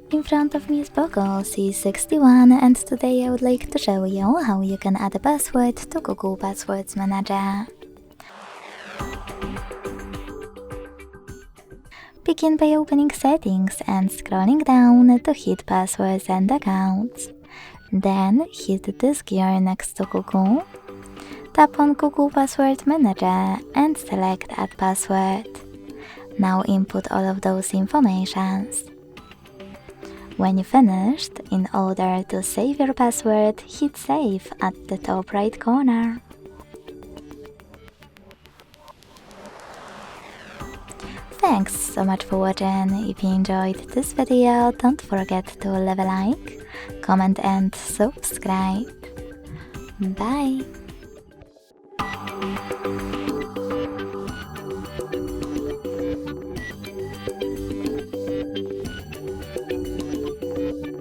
In front of me is Poco C61 and today I would like to show you how you can add a password to Google Passwords Manager. Begin by opening Settings and scrolling down to hit Passwords and Accounts. Then hit this gear next to Google. Tap on Google Password Manager and select Add Password. Now input all of those informations. When you finished, in order to save your password, hit Save at the top right corner. Thanks so much for watching. If you enjoyed this video, don't forget to leave a like, comment and subscribe. Bye!